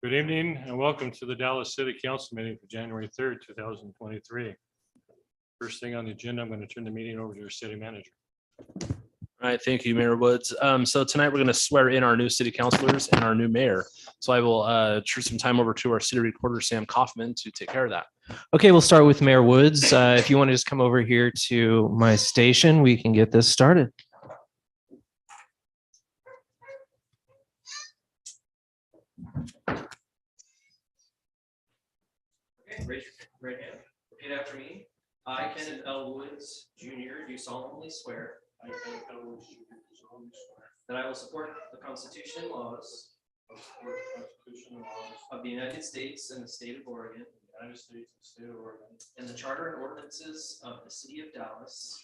Good evening and welcome to the Dallas City Council meeting for January 3rd, 2023. First thing on the agenda, I'm going to turn the meeting over to our city manager. All right, thank you, Mayor Woods. So tonight we're going to swear in our new city councilors and our new mayor. So I will turn some time over to our city recorder, Sam Kaufman, to take care of that. Okay, we'll start with Mayor Woods. If you want to just come over here to my station, we can get this started. Okay, raise your right hand. Repeat after me. I, Kenneth L. Woods Jr., do solemnly swear that I will support the Constitution and laws of the United States and the state of Oregon, and the charter and ordinances of the city of Dallas,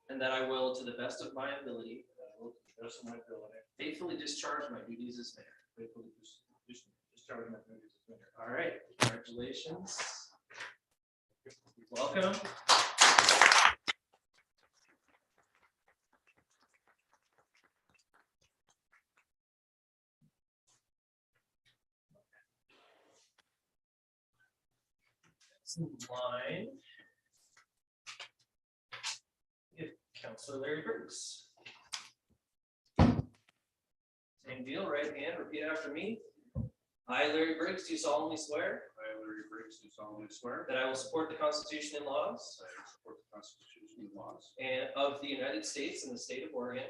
and that I will, to the best of my ability, faithfully discharge my duties as mayor. All right, congratulations. Welcome. Next in line, if Councilor Larry Briggs. Same deal, right hand, repeat after me. I, Larry Briggs, do solemnly swear that I will support the Constitution and laws and of the United States and the state of Oregon,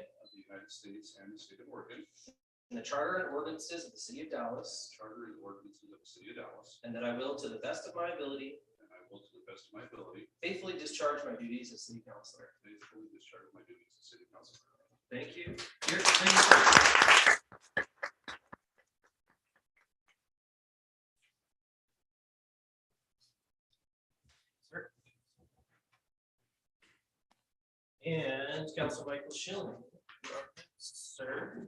and the charter and ordinances of the city of Dallas, and that I will, to the best of my ability, faithfully discharge my duties as city councilor. Thank you. And Council Michael Schilling, sir.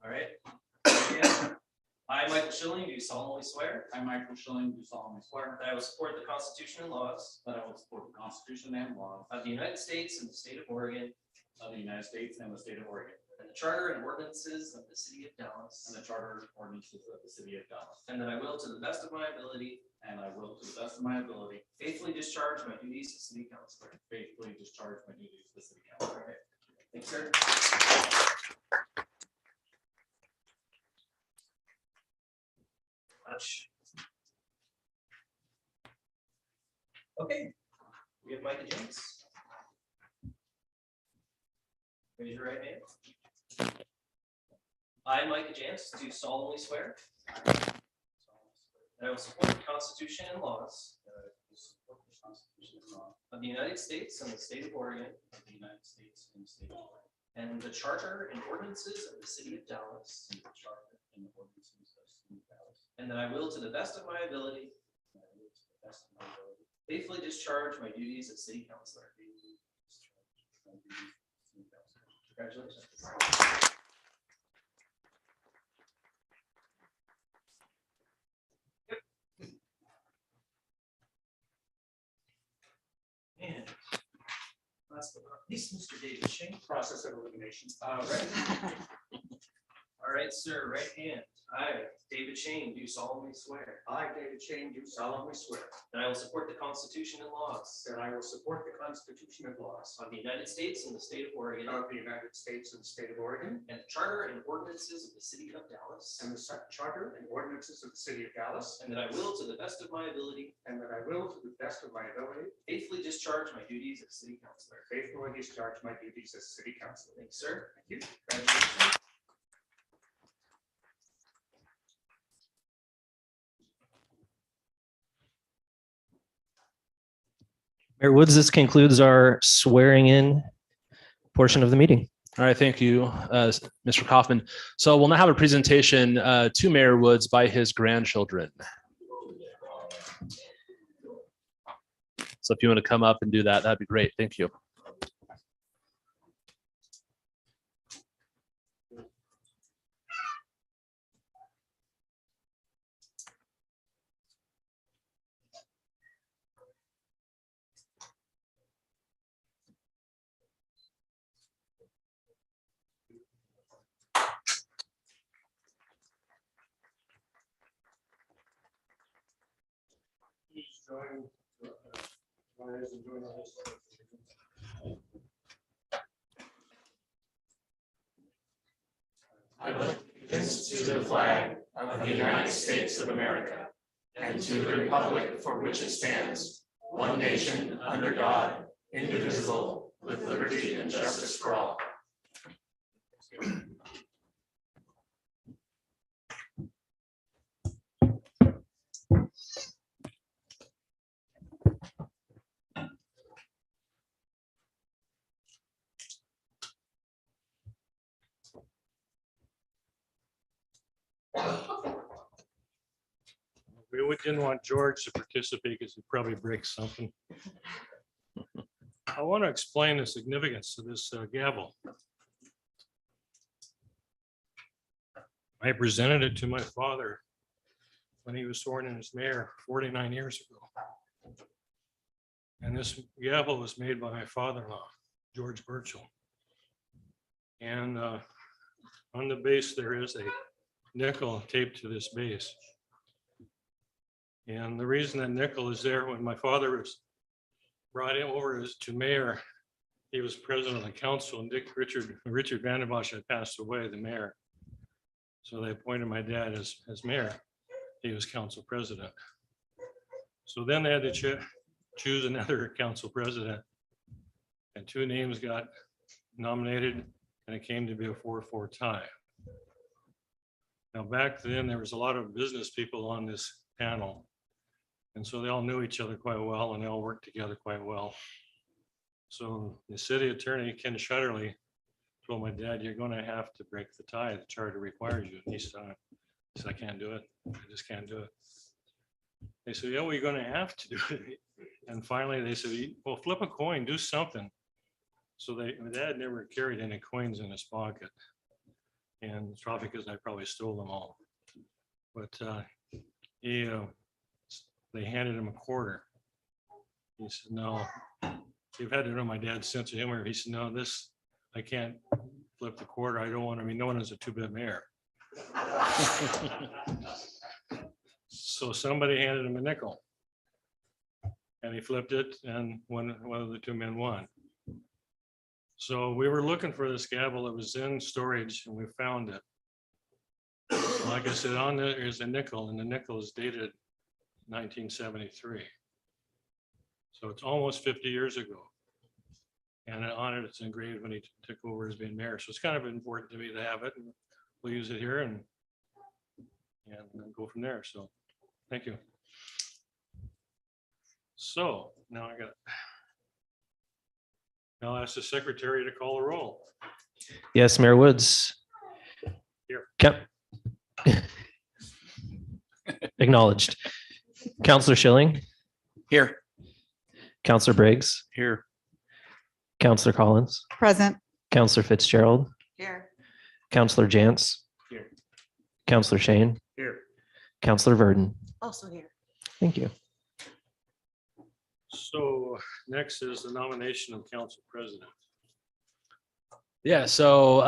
All right. Yeah. I, Michael Schilling, do solemnly swear I, Michael Schilling, do solemnly swear that I will support the Constitution and laws that I will support the Constitution and laws of the United States and the state of Oregon, of the United States and the state of Oregon, and the charter and ordinances of the city of Dallas, and the charter and ordinances of the city of Dallas, and that I will, to the best of my ability, and I will, to the best of my ability, faithfully discharge my duties as city councilor. faithfully discharge my duties as city councilor. All right. Thanks, sir. Okay, we have Micah James. Raise your right hand. I, Micah James, do solemnly swear that I will support the Constitution and laws of the United States and the state of Oregon, and the charter and ordinances of the city of Dallas, and that I will, to the best of my ability, faithfully discharge my duties as city councilor. Congratulations. And last but not least, Mr. David Shane. Process of elimination. All right. All right, sir, right hand. I, David Shane, do solemnly swear I, David Shane, do solemnly swear that I will support the Constitution and laws that I will support the Constitution and laws of the United States and the state of Oregon, of the United States and the state of Oregon, and the charter and ordinances of the city of Dallas, and the charter and ordinances of the city of Dallas, and that I will, to the best of my ability, and that I will, to the best of my ability, faithfully discharge my duties as city councilor. faithfully discharge my duties as city councilor. Thanks, sir. Thank you. Congratulations. Mayor Woods, this concludes our swearing in portion of the meeting. All right, thank you, Mr. Kaufman. So we'll now have a presentation to Mayor Woods by his grandchildren. So if you want to come up and do that, that'd be great. Thank you. I pledge allegiance to the flag of the United States of America and to the republic for which it stands, one nation, under God, indivisible, with liberty and justice for all. We didn't want George to participate because he'd probably break something. I want to explain the significance of this gavel. I presented it to my father when he was sworn in as mayor 49 years ago. And this gavel was made by my father-in-law, George Burchell. And on the base, there is a nickel taped to this base. And the reason that nickel is there, when my father was brought him over as to mayor, he was president of the council, and Richard Van den Bosch had passed away, the mayor. So they appointed my dad as mayor. He was council president. So then they had to choose another council president. And two names got nominated, and it came to be a 4-4 tie. Now, back then, there was a lot of business people on this panel. And so they all knew each other quite well, and they all worked together quite well. So the city attorney, Ken Shutterly, told my dad, "You're going to have to break the tie. The charter requires you." And he said, "I can't do it. I just can't do it." They said, "Yeah, well, you're going to have to do it." And finally they said, "Well, flip a coin, do something." So my dad never carried any coins in his pocket. And it's probably because I probably stole them all. But they handed him a quarter. He said, "No." You've had to know my dad's sense of humor. He said, "No, I can't flip the quarter. I don't want to be known as a two-bit mayor." So somebody handed him a nickel. And he flipped it, and one of the two men won. So we were looking for this gavel that was in storage, and we found it. Like I said, on there is a nickel, and the nickel is dated 1973. So it's almost 50 years ago. And on it, it's engraved when he took over as being mayor. So it's kind of important to me to have it. And we'll use it here and then go from there. So thank you. So now I'll ask the secretary to call the roll. Yes, Mayor Woods. Here. Acknowledged. Counselor Schilling, Here. Counselor Briggs, Here. Counselor Collins, Present. Counselor Fitzgerald, Here. Counselor Jantz, Here. Counselor Shane, Here. Counselor Verdon. Also here. Thank you. So next is the nomination of council president. Yeah, so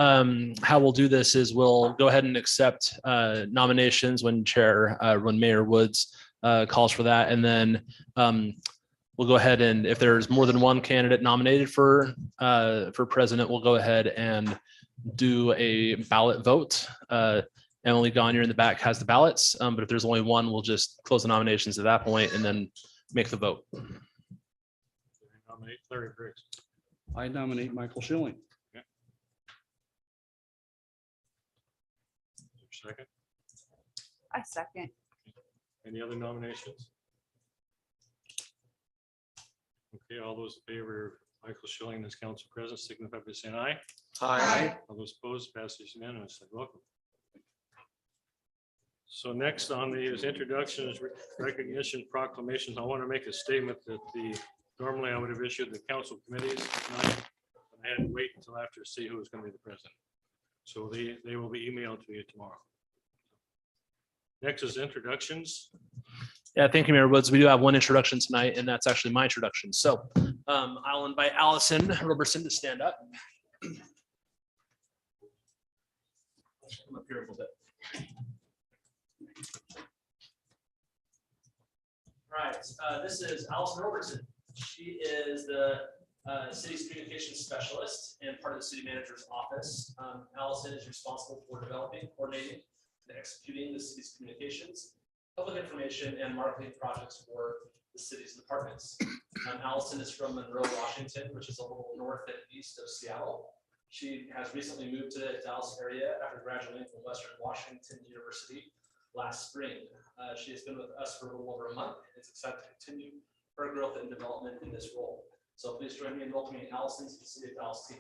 how we'll do this is we'll go ahead and accept nominations when Mayor Woods calls for that. And then we'll go ahead and if there's more than one candidate nominated for president, we'll go ahead and do a ballot vote. Emily Gagne in the back has the ballots, but if there's only one, we'll just close the nominations at that point and then make the vote. Nominate Larry Briggs. I nominate Michael Schilling. Second. I second. Any other nominations? Okay, all those in favor of Michael Schilling as council president signify by saying aye. Aye. All those opposed, passes unanimously. Welcome. So next on the is introductions, recognition, proclamations. I want to make a statement that normally I would have issued the council committees tonight, but I had to wait until after to see who was going to be the president. So they will be emailed to you tomorrow. Next is introductions. Yeah, thank you, Mayor Woods. We do have one introduction tonight, and that's actually my introduction. So I'll invite Allison Robertson to stand up. Come up here a little bit. Right, this is Allison Robertson. She is the city's communications specialist and part of the city manager's office. Allison is responsible for developing, coordinating, and executing the city's communications, public information, and marketing projects for the city's departments. Allison is from Monroe, Washington, which is a little north and east of Seattle. She has recently moved to the Dallas area after graduating from Western Washington University last spring. She has been with us for a little over a month. It's excited to continue her growth and development in this role. So please join me in welcoming Allison to the City of Dallas team.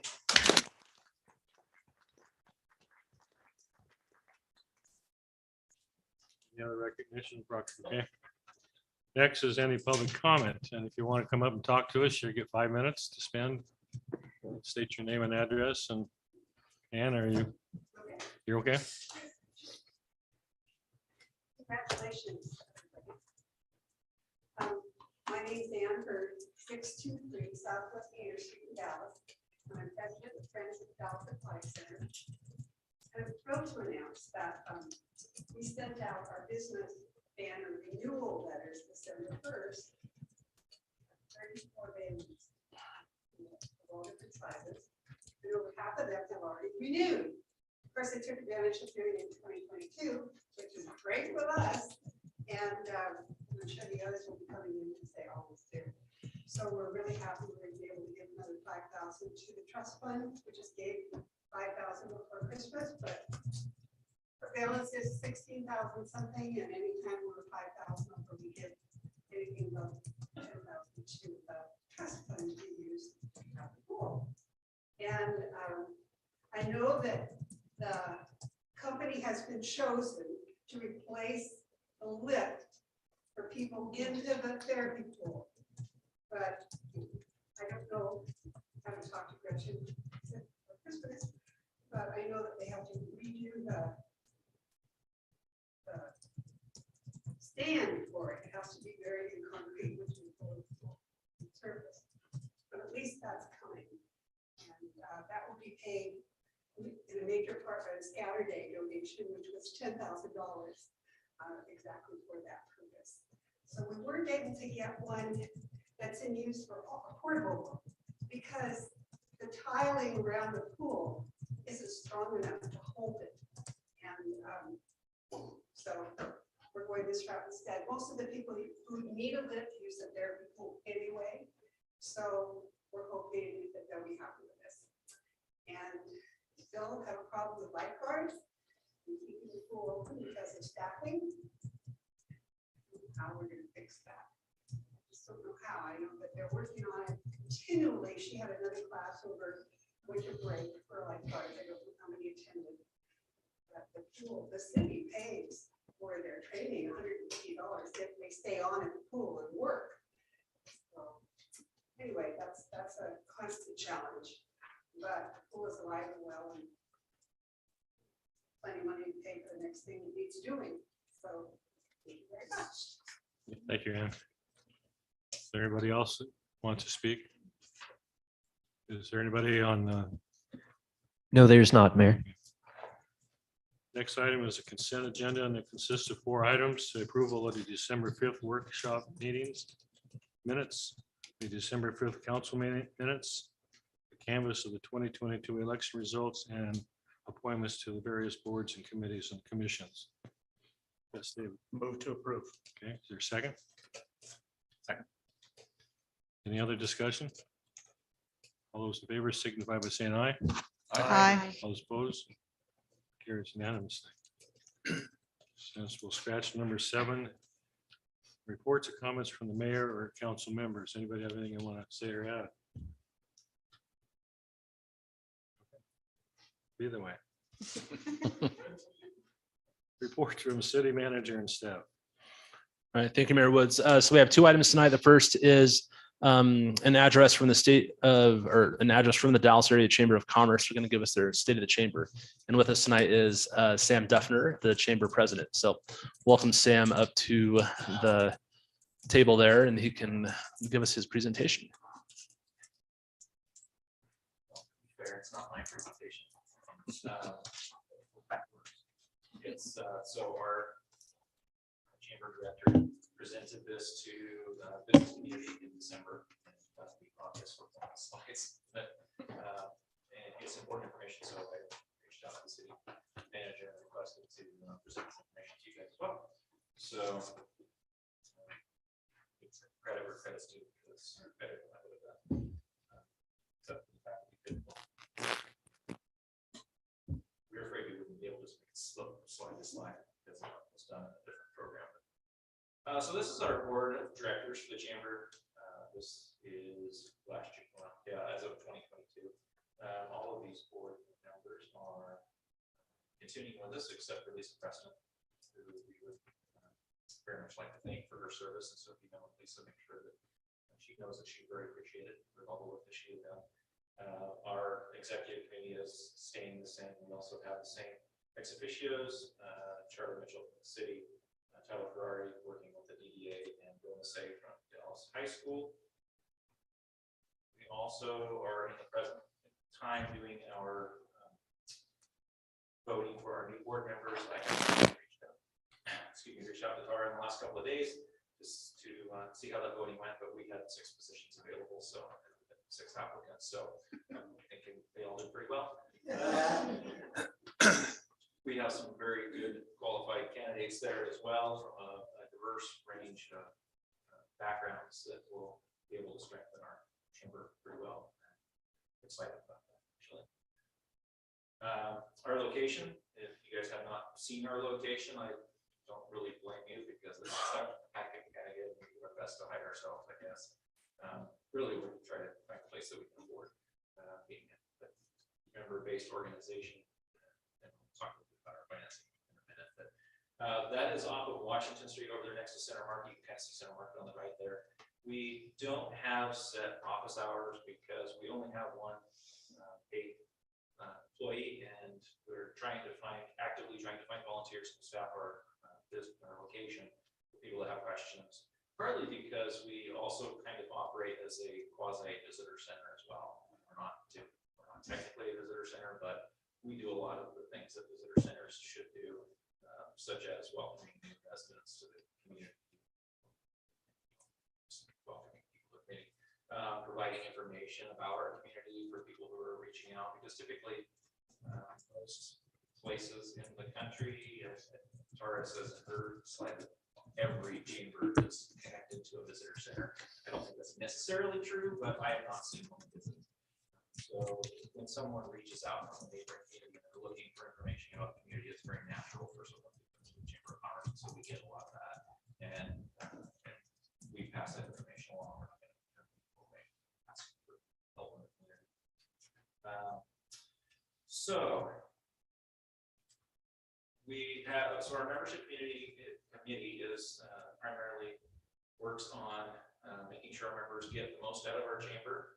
Any other recognition, Proctor? Okay. Next is any public comment, and if you want to come up and talk to us, you get 5 minutes to spend. State your name and address, and Ann, you're okay? Congratulations. My name is Ann Bird, 623 Southwest Gator Street in Dallas. I'm president of Friends of Dallas Aquatic Center. And I'm thrilled to announce that we sent out our business banner renewal letters December 1st. 34 banners of all different sizes. And over half of them have already renewed. Of course, they took advantage of doing it in 2022, which is great with us. And I'm sure the others will be coming in as they always do. So we're really happy we're going to be able to give another 5,000 to the trust fund. We just gave 5,000 before Christmas, but our balance is 16,000 something, and anytime we're 5,000 over, we give anything above 10,000 to the trust fund to use at the pool. And I know that the company has been chosen to replace the lift for people into the therapy pool. But I don't know, I haven't talked to Gretchen for Christmas, but I know that they have to redo the stand for it. It has to be buried in concrete, which is surface. But at least that's coming. And that will be paid in a major part by the Scatter Day donation, which was $10,000 exactly for that purpose. So we weren't able to get one that's in use for a portable because the tiling around the pool isn't strong enough to hold it. And so we're going this route instead. Most of the people who need a lift use a therapy pool anyway. So we're hoping that they'll be happy with this. And still have a problem with lifeguards and keeping the pool open because of staffing. How we're going to fix that. I just don't know how. I know that they're working on it continually. She had another class over winter break for lifeguards. I don't know how many attended. But the pool, the city pays for their training $150 if they stay on in the pool and work. So anyway, that's a constant challenge. But the pool is alive and well, and plenty of money to pay for the next thing it needs doing. So thank you very much. Thank you, Ann. Is there anybody else that wants to speak? Is there anybody on the No, there's not, Mayor. next item is a consent agenda, and it consists of 4 items: the approval of the December 5th workshop meetings minutes, the December 5th council meeting minutes, the canvas of the 2022 election results, and appointments to the various boards and committees and commissions. Yes, David. Move to approve. Okay, is there a second? Second. Any other discussion? All those in favor signify by saying aye. Aye. All those opposed? Carries unanimously. Since we'll scratch number 7. Reports or comments from the mayor or council members. Anybody have anything you want to say or add? Either way. Reports from city manager and staff. All right, thank you, Mayor Woods. So we have 2 items tonight. The first is an address from the state of, or an address from the Dallas Area Chamber of Commerce. They're going to give us their state of the chamber. And with us tonight is Sam Duffner, the chamber president. So welcome Sam up to the table there, and he can give us his presentation. Fair, it's not my presentation. It's so our chamber director, presented this to the business community in December. And that's the obvious for the slides, but and it's important information, so I reached out to the city manager and requested to present this information to you guys as well. So it's credit where credit's due, because better than I would have done. Except for the fact that we couldn't. We were afraid we wouldn't be able to just make it slide the slide because it was done in a different program. So this is our board of directors for the chamber. This is last year, well, yeah, as of 2022. All of these board members are continuing with us, except for Lisa Preston, who we would very much like to thank for her service. And so if you know Lisa, make sure that she knows that she's very appreciated for all the work that she has done. Our executive committee is staying the same. We also have the same ex officios, Charlie Mitchell from the city, Tyler Ferrari working with the DDA, and Bill Massey from Dallas High School. We also are in the present time doing our voting for our new board members. I have reached out to Tara in the last couple of days just to see how that voting went, but we had 6 positions available, so 6 applicants. So I'm thinking they all did pretty well. We have some very good qualified candidates there as well from a diverse range of backgrounds that will be able to strengthen our chamber pretty well. I'm excited about that, actually. Our location, if you guys have not seen our location, I don't really blame you, because it's stuff I can kind of get and do our best to hide ourselves, I guess. Really, we're trying to find a place that we can afford being a member-based organization. And we'll talk a little bit about our financing in a minute. But that is off of Washington Street over there next to Center Market. You can kind of see Center Market on the right there. We don't have set office hours because we only have one paid employee, and we're actively trying to find volunteers to staff our location for people that have questions. Partly because we also kind of operate as a quasi visitor center as well. We're not technically a visitor center, but we do a lot of the things that visitor centers should do, such as welcoming new residents to the community, welcoming people to the community, providing information about our community for people who are reaching out, because typically most places in the country, as Tara says in her slide, every chamber is connected to a visitor center. I don't think that's necessarily true, but I have not seen one visit. So when someone reaches out from a neighboring community and they're looking for information about the community, it's very natural for someone to come to the Chamber of Commerce. So we get a lot of that, and we pass that information along. We're not going to ask for help in the community. So we have, so our membership committee is primarily works on making sure our members get the most out of our chamber.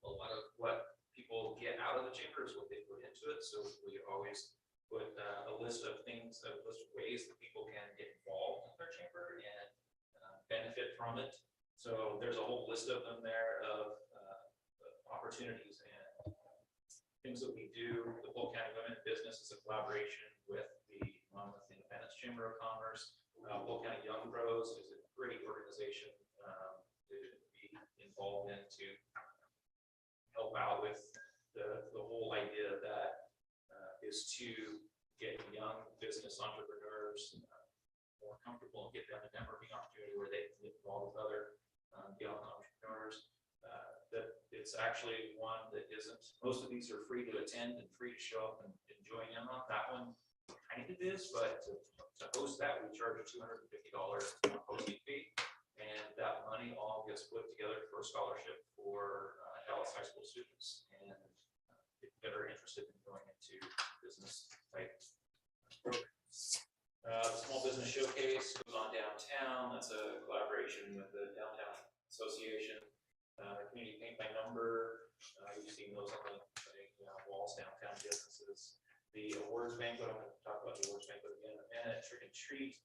A lot of what people get out of the chamber is what they put into it. So we always put a list of things, a list of ways that people can get involved in their chamber and benefit from it. So there's a whole list of them there of opportunities and things that we do. The Polk County Women in Business is a collaboration with the Monmouth Independence Chamber of Commerce. Polk County Young Pros is a great organization to be involved in, to help out with the whole idea that is to get young business entrepreneurs more comfortable and get them a networking opportunity where they can get involved with other young entrepreneurs. That it's actually one that isn't, most of these are free to attend and free to show up and join in on. That one kind of is, but to host that, we charge a $250 hosting fee, and that money all gets put together for a scholarship for Dallas High School students and that are interested in going into business type programs. The Small Business Showcase goes on downtown. That's a collaboration with the Downtown Association. Community Paint by Number. You've seen those on the walls, downtown businesses. The awards banquet, I'm going to talk about the awards banquet again in a minute. Trick and Treat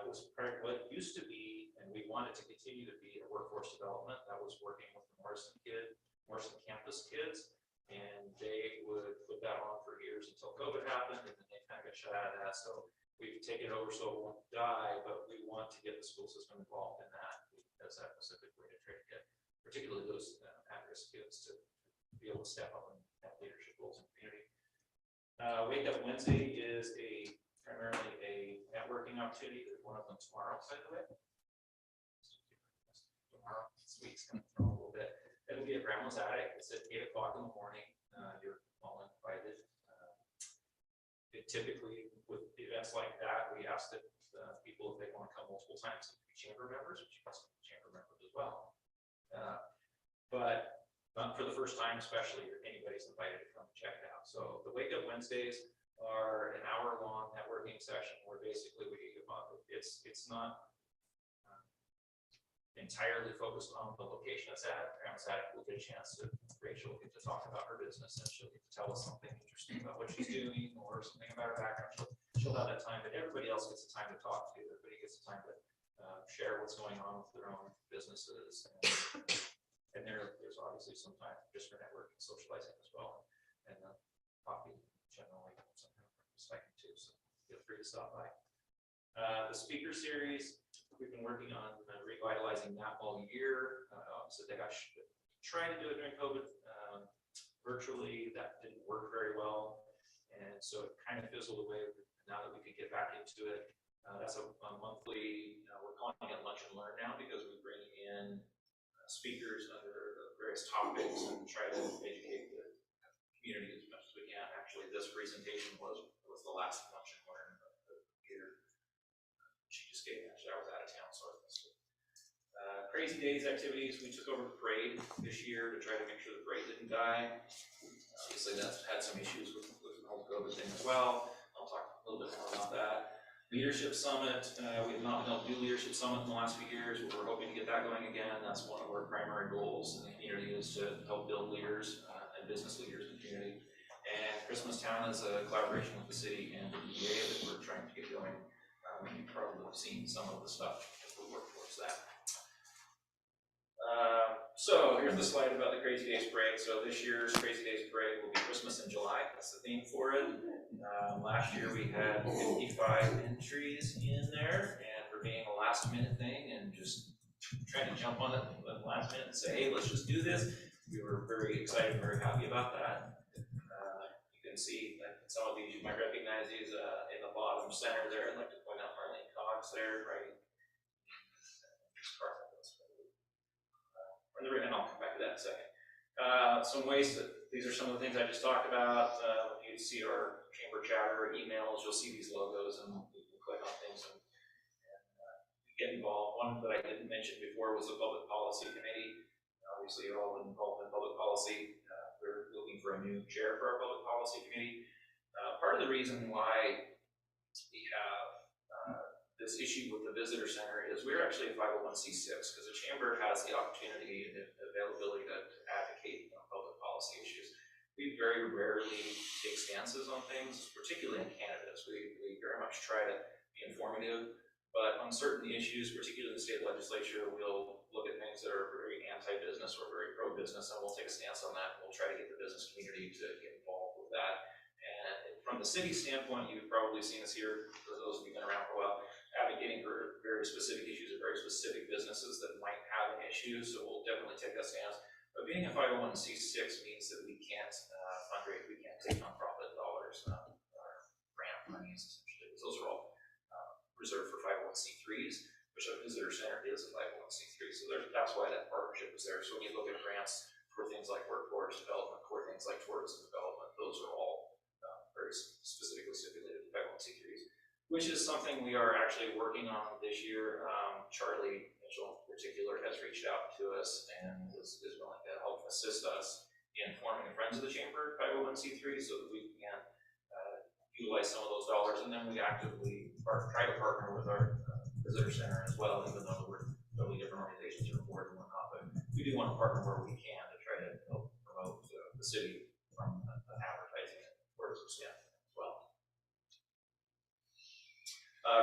was what used to be, and we wanted to continue to be, a workforce development that was working with the Morrison campus kids, and they would put that on for years until COVID happened, and then they kind of got get shut out of that. So we've taken it over so it won't die, but we want to get the school system involved in that because that specific way to try to get particularly those at-risk kids to be able to step up and have leadership roles in the community. Wake Up Wednesday is primarily a networking opportunity. There's one of them tomorrow, by the way. Tomorrow, this week's going to throw a little bit. It'll be at Grandma's Attic. It's at 8 o'clock in the morning. You're all invited. Typically, with events like that, we ask that people, if they want to come multiple times, be chamber members, which you must be chamber members as well. But for the first time, especially, anybody's invited to come check it out. So the Wake Up Wednesdays are an hour-long networking session where basically it's not entirely focused on the location it's at. Grandma's Attic will get a chance to, Rachel will get to talk about her business and she'll get to tell us something interesting about what she's doing or something about her background. She'll have that time, but everybody else gets the time to talk to. Everybody gets the time to share what's going on with their own businesses. And there's obviously some time just for networking, socializing as well. And coffee generally some kind of perspective too. So feel free to stop by. The speaker series, we've been working on revitalizing that all year. So they got trying to do it during COVID virtually. That didn't work very well. And so it kind of fizzled away. Now that we could get back into it, that's a monthly, we're calling it Lunch and Learn now because we bring in speakers under various topics and try to educate the community as much as we can. Actually, this presentation was the last Lunch and Learn of the year. She just gave me, actually, I was out of town, so I missed it. Crazy Days activities, we took over the parade this year to try to make sure the parade didn't die. Obviously, that's had some issues with the whole COVID thing as well. I'll talk a little bit more about that. Leadership Summit, we have not been able to do Leadership Summit in the last few years. We're hoping to get that going again. That's one of our primary goals in the community is to help build leaders and business leaders in the community. And Christmas Town is a collaboration with the city and the DEA that we're trying to get going. You've probably seen some of the stuff as we work towards that. So here's the slide about the Crazy Days Parade. So this year's Crazy Days Parade will be Christmas in July. That's the theme for it. Last year we had 55 entries in there, and for being a last minute thing and just trying to jump on it at the last minute and say, hey, let's just do this. We were very excited and very happy about that. You can see that some of these, you might recognize these in the bottom center there. I'd like to point out Marlene Cox there, right? And I'll come back to that in a second. Some ways that these are some of the things I just talked about. If you see our chamber chatter or emails, you'll see these logos and you can click on things and get involved. One that I didn't mention before was the Public Policy Committee. Obviously, you're all involved in public policy. We're looking for a new chair for our Public Policy Committee. Part of the reason why we have this issue with the visitor center is we're actually a 501c6 because the chamber has the opportunity and availability to advocate on public policy issues. We very rarely take stances on things, particularly in cannabis. We very much try to be informative, but on certain issues, particularly in the state legislature, we'll look at things that are very anti-business or very pro-business, and we'll take a stance on that. We'll try to get the business community to get involved with that. And from the city standpoint, you've probably seen us here, for those of you who've been around for a while, advocating for very specific issues of very specific businesses that might have an issue, so we'll definitely take that stance. But being a 501c6 means that we can't fundraise, we can't take nonprofit dollars, or grant monies, essentially. Those are all reserved for 501c3s, which a visitor center is a 501c3. So that's why that partnership is there. So when you look at grants for things like workforce development, for things like tourism development, those are all very specifically stipulated 501c3s. Which is something we are actually working on this year. Charlie Mitchell in particular has reached out to us and is willing to help assist us in forming a Friends of the Chamber 501c3 so that we can utilize some of those dollars. And then we actively try to partner with our visitor center as well, even though we're totally different organizations or boards and whatnot. But we do want to partner where we can to try to help promote the city from an advertising and tourism standpoint.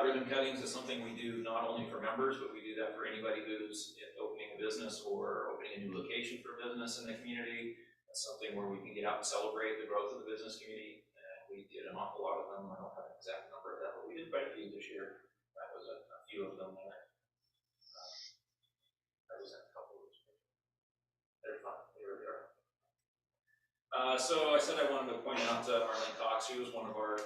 Ribbon cuttings is something we do not only for members, but we do that for anybody who's opening a business or opening a new location for business in the community. That's something where we can get out and celebrate the growth of the business community. And we did an awful lot of them. I don't have an exact number of them, but we did quite a few this year. That was a few of them there. I was in a couple of those. They're fun. They really are. So I said I wanted to point out Marlene Cox. She was one of our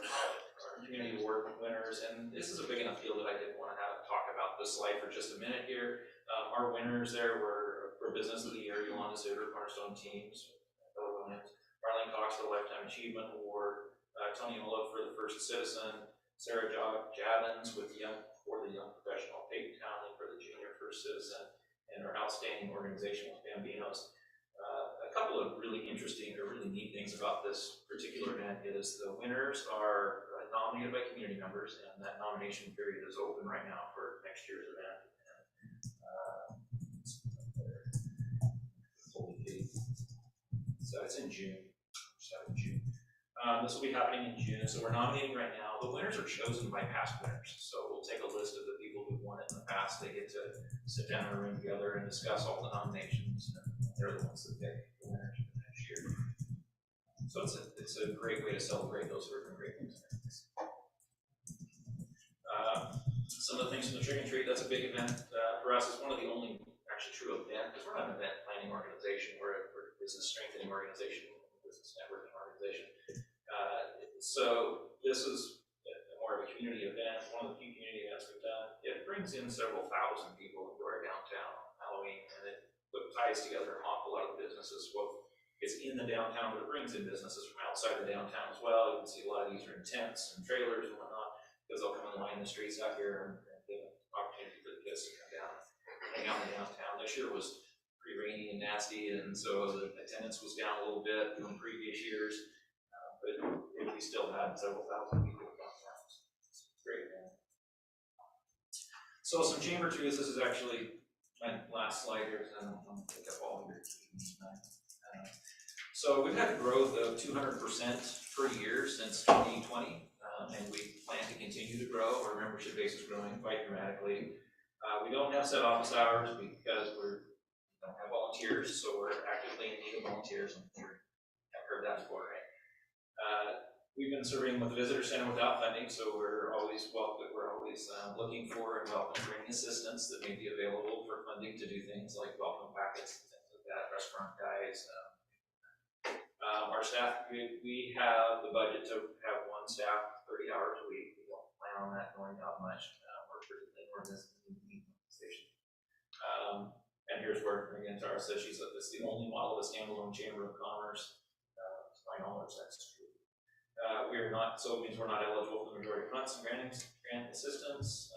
community award winners, and this is a big enough deal that I didn't want to have talk about this slide for just a minute here. Our winners there were for Business of the Year, Yolanda Suter, Cornerstone Teams, Marlene Cox for the Lifetime Achievement Award, Tony Ola for the First Citizen, Sarah Javins with the Young Professional, Peyton Townley for the Junior First Citizen, and our outstanding organization with Bambinos. A couple of really interesting or really neat things about this particular event is the winners are nominated by community members, and that nomination period is open right now for next year's event. So it's in June. This will be happening in June, so we're nominating right now. The winners are chosen by past winners, so we'll take a list of the people who won it in the past. They get to sit down in a room together and discuss all the nominations, and they're the ones that pick the winners for next year. So it's a great way to celebrate those who are doing great things. Some of the things from the Trick and Treat, that's a big event for us. It's one of the only actually true event, because we're not an event planning organization, we're a business strengthening organization, business networking organization. So this is more of a community event, one of the few community events we've done. It brings in several thousand people into our downtown Halloween, and it ties together an awful lot of businesses. Well, it's in the downtown, but it brings in businesses from outside the downtown as well. You can see a lot of these are in tents and trailers and whatnot, because they'll come and line the streets out here and give an opportunity for the kids to come down and hang out in the downtown. This year was pretty rainy and nasty, and so the attendance was down a little bit from previous years, but we still had several thousand people downtown. It's great, man. So some chamber truths. This is actually my last slide here, because I don't want to take up all your time. So we've had growth of 200% per year since 2020, and we plan to continue to grow. Our membership base is growing quite dramatically. We don't have set office hours because we don't have volunteers, so we're actively in need of volunteers. I've heard that before, right? We've been serving with the visitor center without funding, so we're always welcome. We're always looking for and welcoming assistance that may be available for funding to do things like welcome packets and things like that, restaurant guides. Our staff, we have the budget to have one staff 30 hours a week. We don't plan on that going out much. We're in this station. And here's where, again, Tara says this is the only model of a standalone chamber of commerce. To my knowledge, that's true. We are not, so it means we're not eligible for the majority of funds and grant assistance.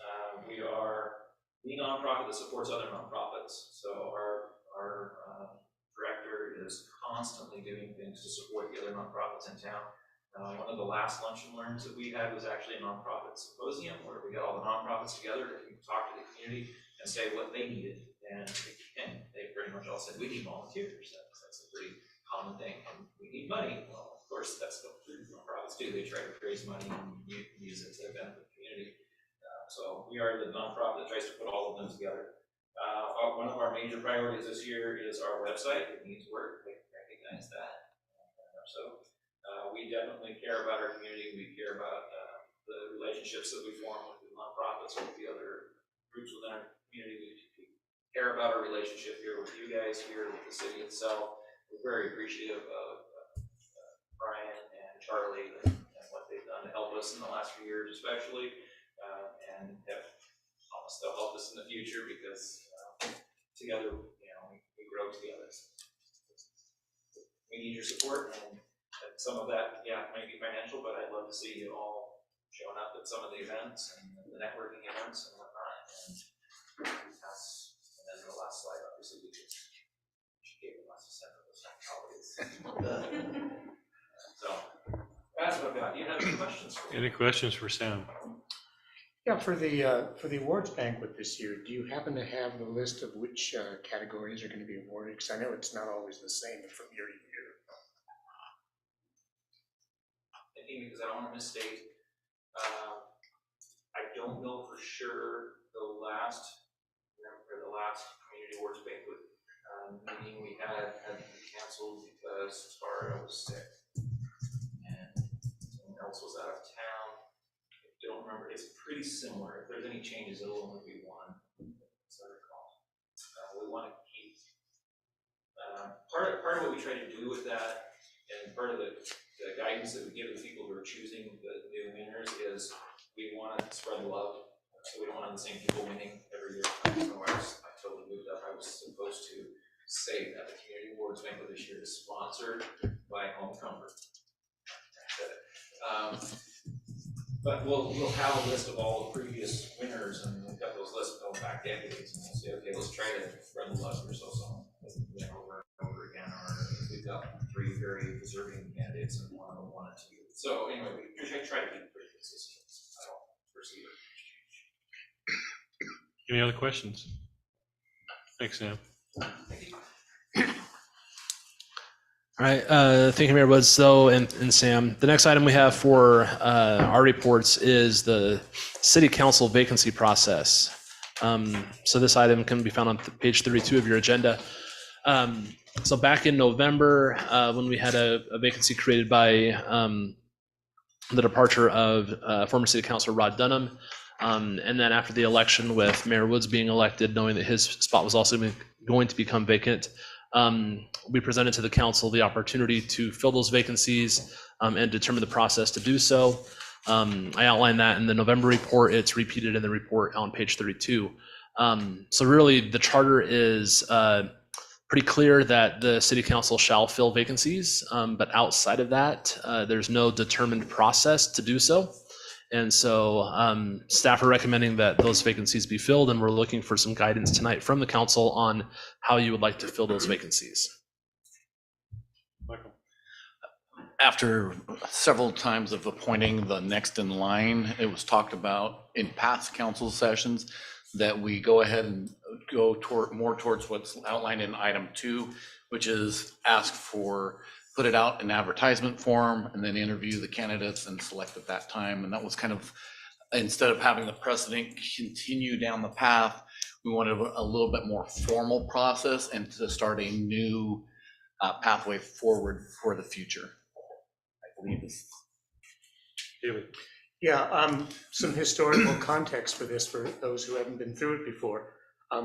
We are the nonprofit that supports other nonprofits. So our director is constantly doing things to support the other nonprofits in town. One of the last lunch and learns that we had was actually a nonprofit symposium where we got all the nonprofits together to talk to the community and say what they needed. And they pretty much all said, we need volunteers. That's a pretty common thing. And we need money. Well, of course, that's what nonprofits do. They try to raise money and use it to benefit the community. So we are the nonprofit that tries to put all of them together. One of our major priorities this year is our website. It needs work. We recognize that. We definitely care about our community. We care about the relationships that we form with the nonprofits, with the other groups within our community. We care about our relationship here with you guys, here with the city itself. We're very appreciative of Brian and Charlie and what they've done to help us in the last few years, especially, and have promised they'll help us in the future because together, we grow together. We need your support, and some of that, might be financial, but I'd love to see you all showing up at some of the events and the networking events and whatnot. And then the last slide, obviously, because she gave us a set of those holidays. So that's what I've got. Do you have any questions for me? Any questions for Sam? Yeah, for the awards banquet this year, do you happen to have the list of which categories are going to be awarded? Because I know it's not always the same from year to year. Because I don't want to misstate. I don't know for sure the last community awards banquet meeting we had to be canceled because Tara was sick. And remember, it's pretty similar. If there's any changes, it'll only be one, as I recall. We want to keep, part of what we try to do with that, and part of the guidance that we give the people who are choosing the new winners is we want to spread the love. So we don't want the same people winning every year. So I totally moved up. I was supposed to say that the Community Awards banquet this year is sponsored by Home Comfort. But we'll have a list of all the previous winners, and we've got those lists going back decades, and we'll say, okay, let's try to spread the love for so win over and over again, or we've got 3 very deserving candidates and one and two. So anyway, we try to keep it pretty consistent. I don't perceive it. Any other questions? Thanks, Sam. All right, thank you, Mayor Woods, though, and Sam. The next item we have for our reports is the city council vacancy process. So this item can be found on page 32 of your agenda. So back in November, when we had a vacancy created by the departure of former city councilor Rod Dunham, and then after the election with Mayor Woods being elected, knowing that his spot was also going to become vacant, we presented to the council the opportunity to fill those vacancies and determine the process to do so. I outlined that in the November report. It's repeated in the report on page 32. So really, the charter is pretty clear that the city council shall fill vacancies, but outside of that, there's no determined process to do so. And so staff are recommending that those vacancies be filled, and we're looking for some guidance tonight from the council on how you would like to fill those vacancies. Michael. After several times of appointing the next in line, it was talked about in past council sessions that we go ahead and go more towards what's outlined in item 2, which is ask for, put it out in advertisement form, and then interview the candidates and select at that time. And that was kind of, instead of having the precedent continue down the path, we wanted a little bit more formal process and to start a new pathway forward for the future. I believe this. David. Yeah, some historical context for this, for those who haven't been through it before.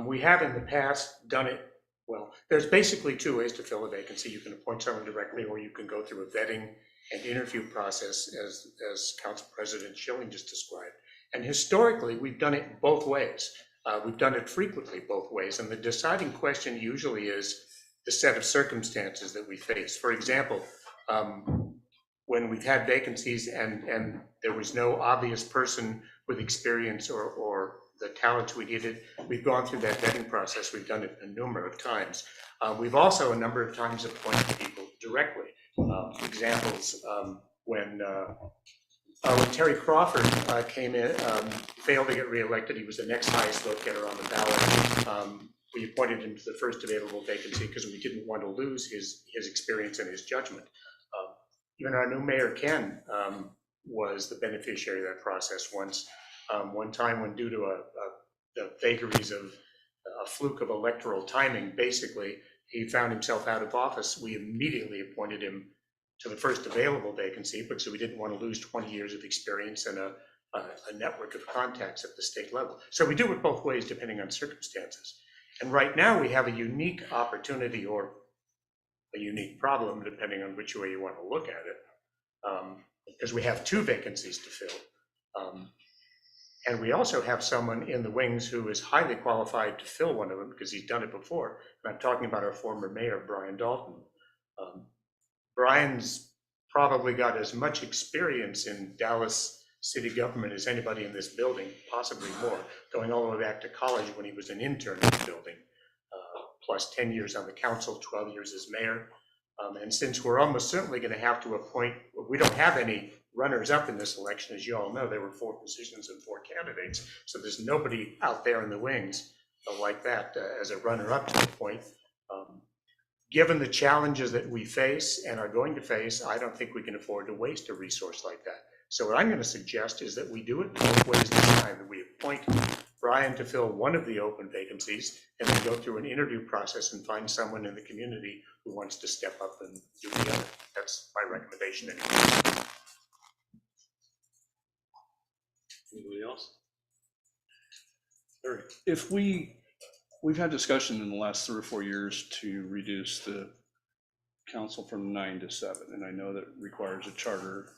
We have in the past done it, well, there's basically 2 ways to fill a vacancy. You can appoint someone directly, or you can go through a vetting and interview process, as Council President Schilling just described. And historically, we've done it both ways. We've done it frequently both ways. And the deciding question usually is the set of circumstances that we face. For example, when we've had vacancies and there was no obvious person with experience or the talents we needed, we've gone through that vetting process. We've done it a number of times. We've also a number of times appointed people directly. Examples, when Terry Crawford came in, failed to get reelected. He was the next highest vote getter on the ballot. We appointed him to the first available vacancy because we didn't want to lose his experience and his judgment. Even our new mayor, Ken, was the beneficiary of that process once. One time when due to the vagaries of a fluke of electoral timing, basically, he found himself out of office. We immediately appointed him to the first available vacancy because we didn't want to lose 20 years of experience and a network of contacts at the state level. So we do it both ways depending on circumstances. And right now we have a unique opportunity or a unique problem, depending on which way you want to look at it, because we have 2 vacancies to fill. And we also have someone in the wings who is highly qualified to fill one of them because he's done it before. And I'm talking about our former mayor, Brian Dalton. Brian's probably got as much experience in Dallas city government as anybody in this building, possibly more, going all the way back to college when he was an intern in the building, plus 10 years on the council, 12 years as mayor. And since we're almost certainly going to have to appoint, we don't have any runners up in this election, as you all know, there were 4 positions and 4 candidates. So there's nobody out there in the wings like that as a runner up to the point. Given the challenges that we face and are going to face, I don't think we can afford to waste a resource like that. So what I'm going to suggest is that we do it both ways this time, that we appoint Brian to fill one of the open vacancies and then go through an interview process and find someone in the community who wants to step up and do the other. That's my recommendation anyway. Anybody else? Larry? If we've had discussion in the last 3 or 4 years to reduce the council from 9 to 7, and I know that requires a charter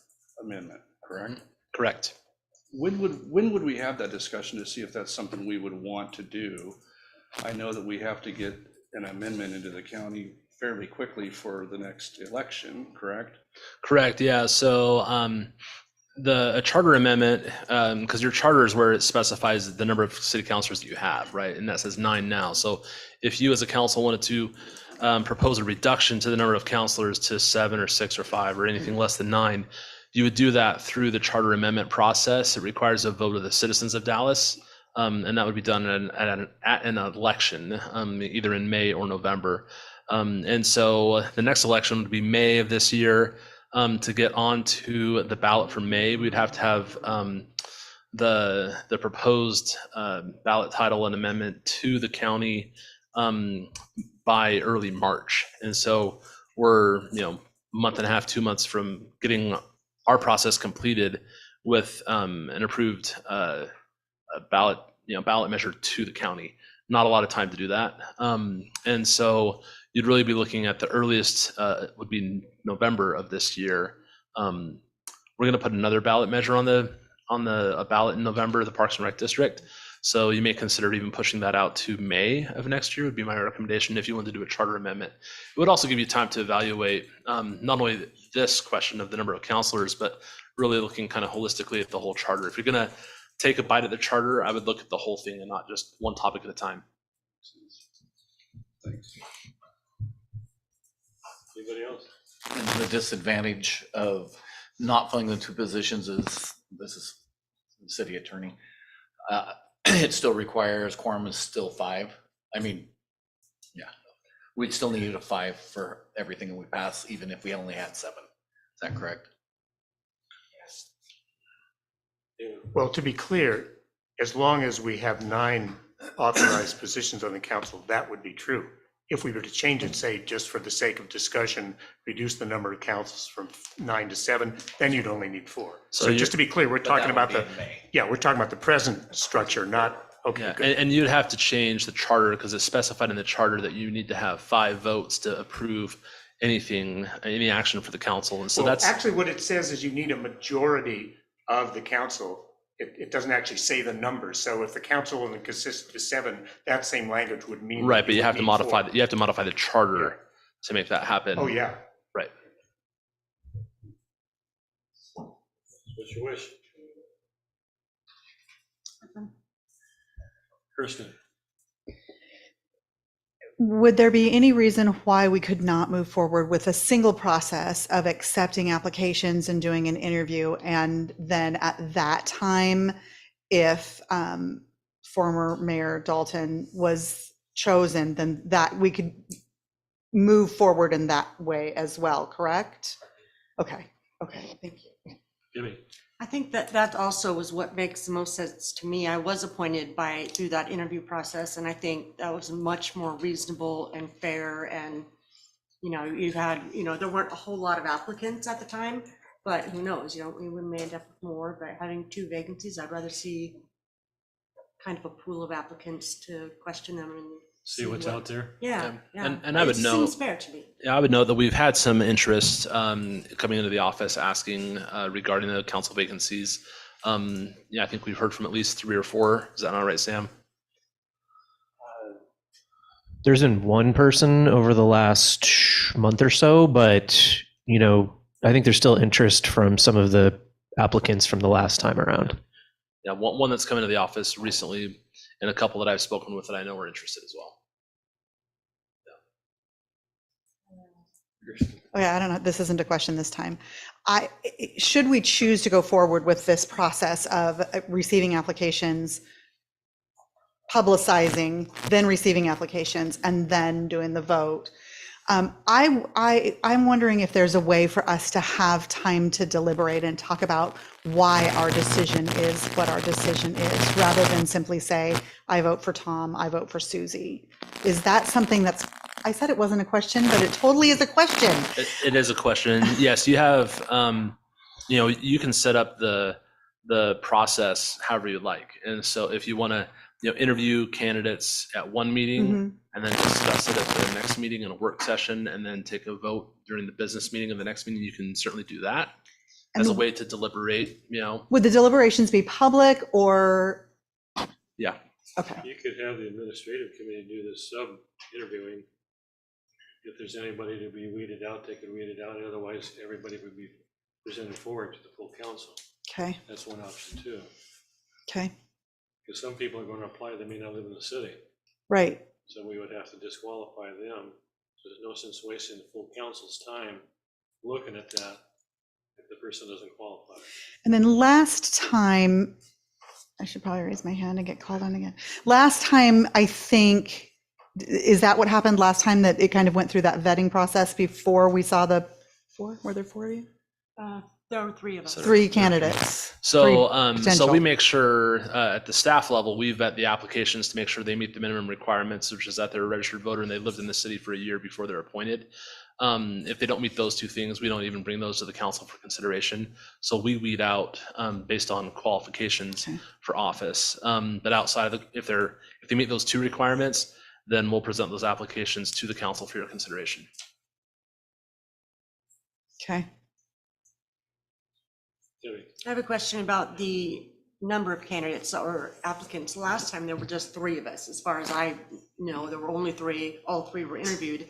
amendment, correct? Correct. When would we have that discussion to see if that's something we would want to do? I know that we have to get an amendment into the county fairly quickly for the next election, correct? Correct. Yeah. So a charter amendment, because your charter is where it specifies the number of city councilors that you have, right? And that says 9 now. So if you as a council wanted to propose a reduction to the number of councilors to 7 or 6 or 5 or anything less than 9, you would do that through the charter amendment process. It requires a vote of the citizens of Dallas, and that would be done at an election, either in May or November. And so the next election would be May of this year. To get onto the ballot for May, we'd have to have the proposed ballot title and amendment to the county by early March. And so we're month and a half, 2 months from getting our process completed with an approved ballot measure to the county. Not a lot of time to do that. And so you'd really be looking at the earliest would be November of this year. We're going to put another ballot measure on the ballot in November, the Parks and Rec District. So you may consider even pushing that out to May of next year would be my recommendation if you want to do a charter amendment. It would also give you time to evaluate not only this question of the number of councilors, but really looking kind of holistically at the whole charter. If you're going to take a bite at the charter, I would look at the whole thing and not just one topic at a time. Thanks. Anybody else? And the disadvantage of not filling the 2 positions is, this is the city attorney. It still requires, quorum is still 5. I mean, yeah, we'd still need a 5 for everything that we pass, even if we only had 7. Is that correct? Well, to be clear, as long as we have 9 authorized positions on the council, that would be true. If we were to change it, say, just for the sake of discussion, reduce the number of councils from 9 to 7, then you'd only need 4. So So just to be clear, we're talking about That would be in May. yeah, we're talking about the present structure, not, okay, Yeah, good. and you'd have to change the charter because it's specified in the charter that you need to have 5 votes to approve any action for the council. And so Well, that's actually what it says is you need a majority of the council. It doesn't actually say the numbers. So if the council only consists of 7, that same language would mean. right, that but you would have to need modify 4. you have to modify the charter to make that happen. Oh, yeah. Right. What's your wish? Kristen? Would there be any reason why we could not move forward with a single process of accepting applications and doing an interview? And then at that time, if former Mayor Dalton was chosen, then that we could move forward in that way as well, correct? Okay, thank you. Gibby? I think that also was what makes the most sense to me. I was appointed through that interview process, and I think that was much more reasonable and fair. And, you've had, there weren't a whole lot of applicants at the time, but who knows, we may end up with more, but having 2 vacancies, I'd rather see kind of a pool of applicants to question them and See what's out there? Yeah. And I would It know. seems fair to me. Yeah, I would note that we've had some interest coming into the office asking regarding the council vacancies. Yeah, I think we've heard from at least 3 or 4. Is that not right, Sam? There's been one person over the last month or so, but I think there's still interest from some of the applicants from the last time around. Yeah, one that's come into the office recently, and a couple that I've spoken with that I know are interested as well. Oh yeah, I don't know, this isn't a question this time. Should we choose to go forward with this process of receiving applications, publicizing, then receiving applications, and then doing the vote? I'm wondering if there's a way for us to have time to deliberate and talk about why our decision is what our decision is, rather than simply say, I vote for Tom, I vote for Susie. Is that something that's, I said it wasn't a question, but it totally is a question. It is a question. Yes, you have, you can set up the the process however you'd like. And so if you want to, interview candidates at one meeting Mhm. and then discuss it at the next meeting in a work session and then take a vote during the business meeting of the next meeting, you can certainly do that as a And way to deliberate, would the deliberations be public or? Yeah. Okay, You could have the administrative committee do this sub-interviewing. If there's anybody to be weeded out, they could weed it out. Otherwise, everybody would be presented forward to the full council. okay, That's one option too. okay, Because some people are going to apply, they may not live in the city. right. So we would have to disqualify them. So there's no sense wasting the full council's time looking at that if the person doesn't qualify. And then last time, I should probably raise my hand and get called on again. Last time, I think, is that what happened last time, that it kind of went through that vetting process before we saw the were there 4 of you? There were 3 of us. So- 3 candidates. So, Three so we potential. make sure at the staff level, we vet the applications to make sure they meet the minimum requirements, which is that they're a registered voter and they lived in the city for a year before they're appointed. If they don't meet those 2 things, we don't even bring those to the council for consideration. So we weed out based on qualifications Okay. for office. But outside of if they meet those 2 requirements, then we'll present those applications to the council for your consideration. Okay. Debbie, I have a question about the number of candidates or applicants. Last time, there were just 3 of us. As far as I know, there were only 3, all 3 were interviewed.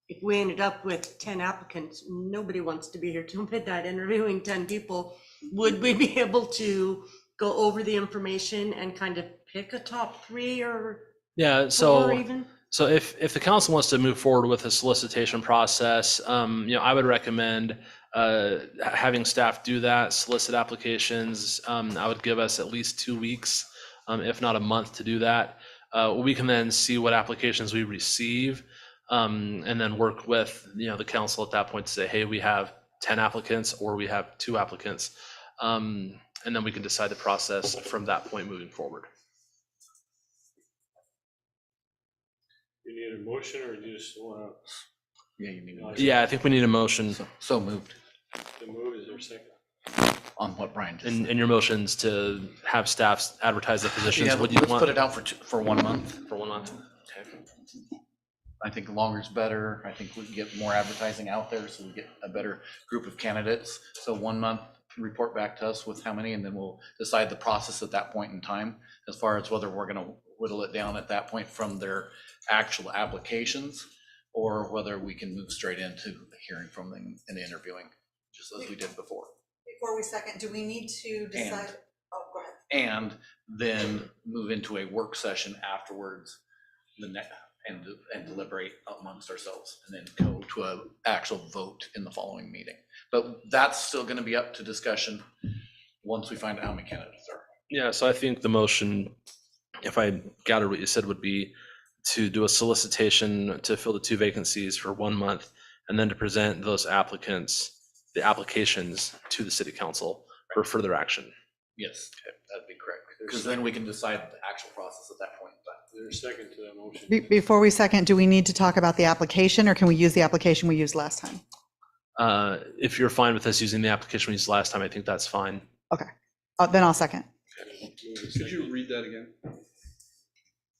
If we ended up with 10 applicants, nobody wants to be here till midnight interviewing 10 people. Would we be able to go over the information and kind of pick a top 3 or Yeah, 4 so even? So if the council wants to move forward with a solicitation process, I would recommend having staff do that, solicit applications. I would give us at least 2 weeks, if not a month, to do that. We can then see what applications we receive, and then work with the council at that point to say, hey, we have 10 applicants or we have 2 applicants, and then we can decide the process from that point moving forward. you need a motion or do you just want Yeah, you need Yeah, I think we need a motion. So moved to move? Is there a second? on what Brian just And said. your motions to have staff advertise the positions, Yeah, what do you let's want put it out for 1 month. for 1 month? Okay. I think longer is better. I think we can get more advertising out there so we get a better group of candidates. So 1 month, report back to us with how many, and then we'll decide the process at that point in time as far as whether we're gonna whittle it down at that point from their actual applications or whether we can move straight into hearing from them and interviewing, just as we did before. Before we second, do we need to decide- Oh, go ahead. And then move into a work session afterwards, and deliberate amongst ourselves, and then go to a actual vote in the following meeting. But that's still gonna be up to discussion once we find out how many candidates are. Yeah, so I think the motion, if I gathered what you said, would be to do a solicitation to fill the 2 vacancies for 1 month, and then to present those applicants, the applications to the city council for further action. Yes, that'd be correct, because then we can decide the actual process at that point in time. Is there a second to that motion? Before we second, do we need to talk about the application, or can we use the application we used last time? If you're fine with us using the application we used last time, I think that's fine. Then I'll second. Could you read that again?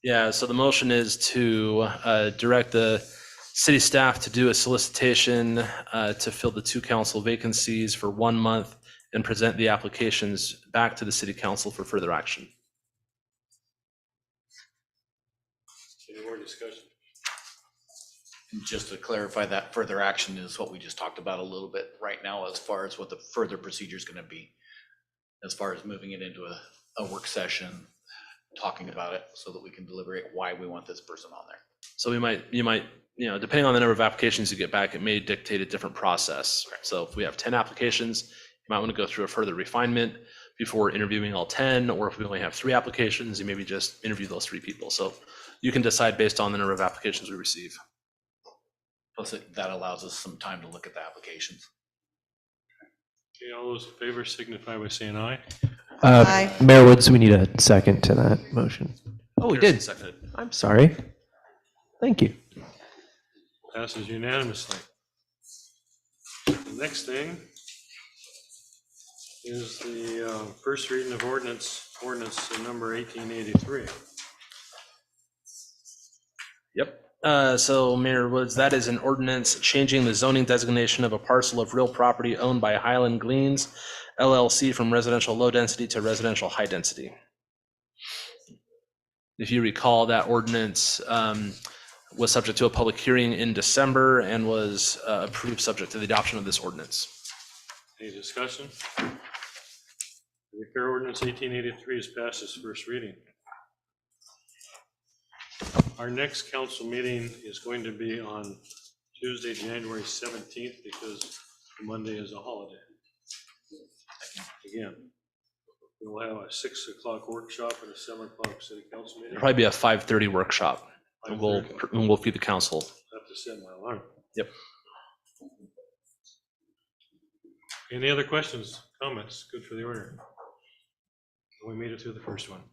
Yeah, so the motion is to direct the city staff to do a solicitation to fill the 2 council vacancies for 1 month and present the applications back to the city council for further action. Any more discussion? And just to clarify, that further action is what we just talked about a little bit right now, as far as what the further procedure is gonna be. As far as moving it into a work session, talking about it so that we can deliberate why we want this person on there. So you might, depending on the number of applications you get back, it may dictate a different process. So if we have 10 applications, you might want to go through a further refinement before interviewing all 10, or if we only have 3 applications, you maybe just interview those 3 people. So you can decide based on the number of applications we receive. Plus, that allows us some time to look at the applications. Okay, all those in favor signify by saying aye. Aye. Mayor Woods, we need a second to that motion. Oh, we Pearson did. seconded. I'm sorry. Thank you. Passes unanimously. The next thing is the first reading of ordinance number 1883. Yep. So Mayor Woods, that is an ordinance changing the zoning designation of a parcel of real property owned by Highland Greens LLC from residential low density to residential high density. If you recall, that ordinance was subject to a public hearing in December and was approved subject to the adoption of this ordinance. Any discussion? The declare ordinance 1883 is passed its first reading. Our next council meeting is going to be on Tuesday, January 17th, because Monday is a holiday. Again, we'll have a 6 o'clock workshop and a 7 o'clock city council meeting. It'll probably be a 5:30 workshop. And 5:30. we'll feed the council. I have to set my alarm. Yep. Any other questions, comments? Good for the order. We made it through the first one.